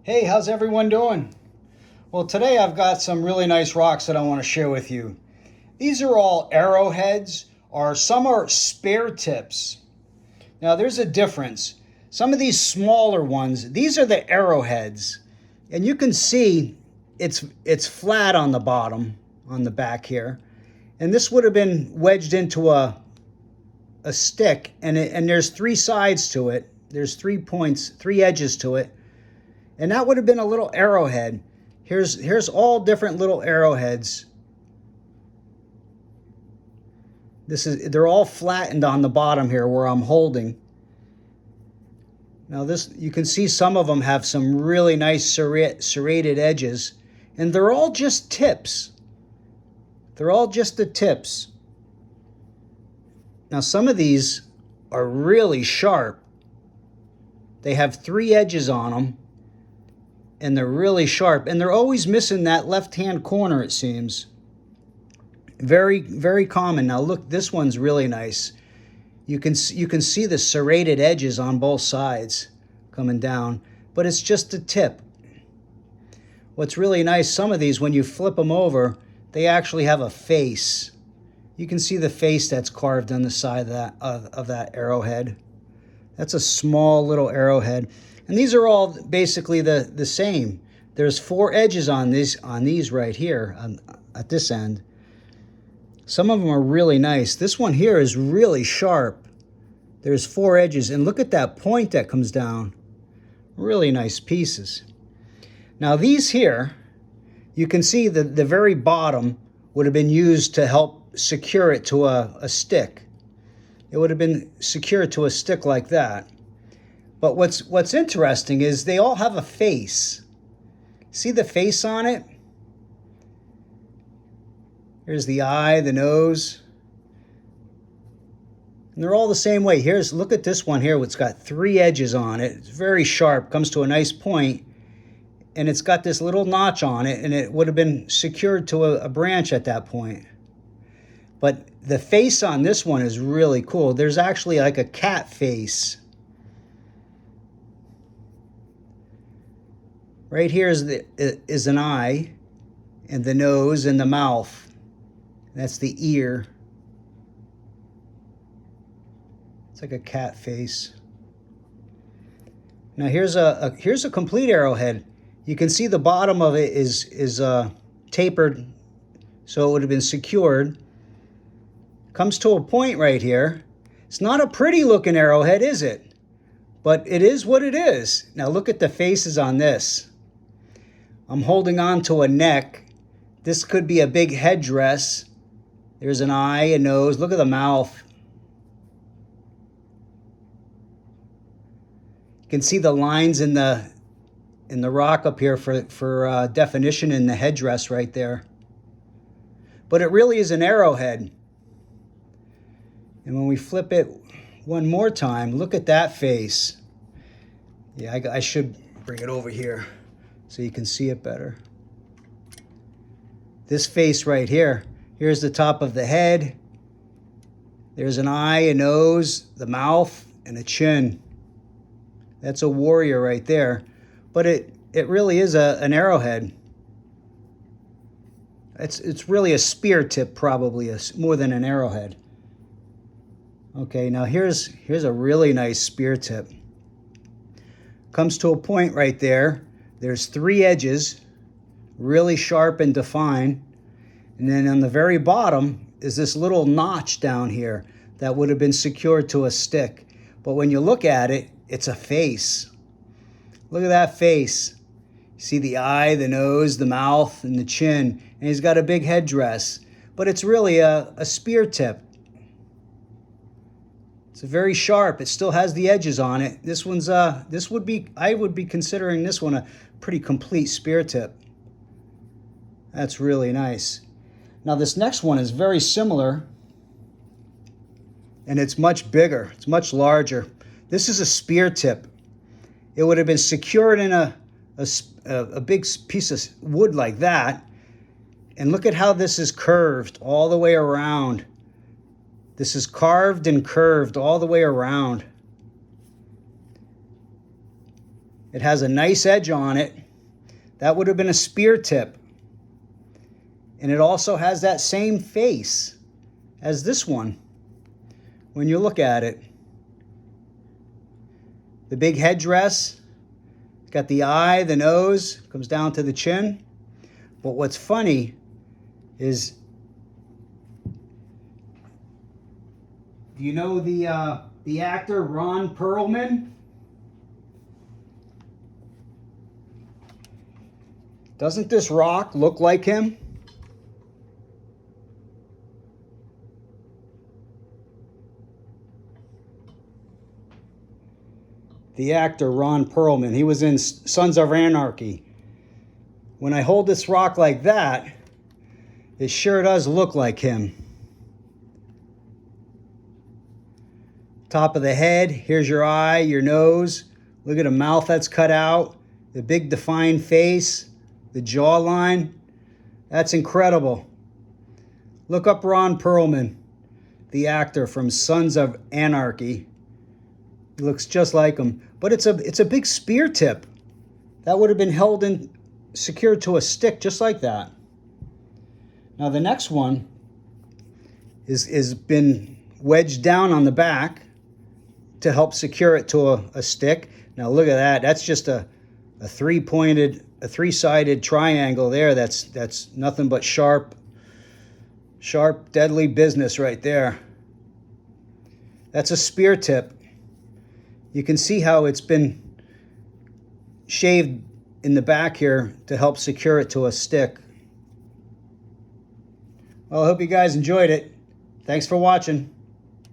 Hey, how's everyone doing? Well, today I've got some really nice rocks that I want to share with you. These are all arrowheads, or some are spare tips. Now, there's a difference. Some of these smaller ones, these are the arrowheads. And you can see it's flat on the bottom, on the back here. And this would have been wedged into a stick, and there's three sides to it. There's 3 points, 3 edges to it. And that would have been a little arrowhead. Here's all different little arrowheads. They're all flattened on the bottom here where I'm holding. Now you can see some of them have some really nice serrated edges, and they're all just tips. They're all just the tips. Now some of these are really sharp. They have 3 edges on them, and they're really sharp, and they're always missing that left-hand corner, it seems. Very, very common. Now look, this one's really nice. You can see the serrated edges on both sides coming down, but it's just a tip. What's really nice, some of these, when you flip them over, they actually have a face. You can see the face that's carved on the side of that arrowhead. That's a small little arrowhead. And these are all basically the same. There's 4 edges on these right here at this end. Some of them are really nice. This one here is really sharp. There's 4 edges, and look at that point that comes down. Really nice pieces. Now these here, you can see the very bottom would have been used to help secure it to a stick. It would have been secured to a stick like that. But what's interesting is they all have a face. See the face on it? Here's the eye, the nose. And they're all the same way. Look at this one here. It's got 3 edges on it. It's very sharp, comes to a nice point, and it's got this little notch on it, and it would have been secured to a branch at that point. But the face on this one is really cool. There's actually like a cat face. Right here is an eye, and the nose and the mouth. That's the ear. It's like a cat face. Now here's a complete arrowhead. You can see the bottom of it is tapered, so it would have been secured. Comes to a point right here. It's not a pretty looking arrowhead, is it? But it is what it is. Now look at the faces on this. I'm holding on to a neck. This could be a big headdress. There's an eye, a nose. Look at the mouth. You can see the lines in the rock up here for definition in the headdress right there. But it really is an arrowhead. And when we flip it one more time, look at that face. Yeah, I should bring it over here so you can see it better. This face right here. Here's the top of the head. There's an eye, a nose, the mouth, and a chin. That's a warrior right there. But it really is an arrowhead. It's really a spear tip, probably, more than an arrowhead. Okay, now here's a really nice spear tip. Comes to a point right there. There's 3 edges, really sharp and defined. And then on the very bottom is this little notch down here that would have been secured to a stick. But when you look at it, it's a face. Look at that face. You see the eye, the nose, the mouth, and the chin. And he's got a big headdress. But it's really a spear tip. It's very sharp. It still has the edges on it. This one's I would be considering this one a pretty complete spear tip. That's really nice. Now this next one is very similar, and it's much bigger. It's much larger. This is a spear tip. It would have been secured in a big piece of wood like that. And look at how this is curved all the way around. This is carved and curved all the way around. It has a nice edge on it. That would have been a spear tip. And it also has that same face as this one when you look at it. The big headdress, it's got the eye, the nose, comes down to the chin. But what's funny is, do you know the actor Ron Perlman? Doesn't this rock look like him? The actor Ron Perlman, he was in Sons of Anarchy. When I hold this rock like that, it sure does look like him. Top of the head, here's your eye, your nose. Look at a mouth that's cut out, the big defined face, the jawline. That's incredible. Look up Ron Perlman, the actor from Sons of Anarchy. He looks just like him, but it's a big spear tip. That would have been held in, secured to a stick just like that. Now the next one is been wedged down on the back to help secure it to a stick. Now look at that. That's just a three-sided triangle there. That's nothing but sharp, deadly business right there. That's a spear tip. You can see how it's been shaved in the back here to help secure it to a stick. Well, I hope you guys enjoyed it. Thanks for watching.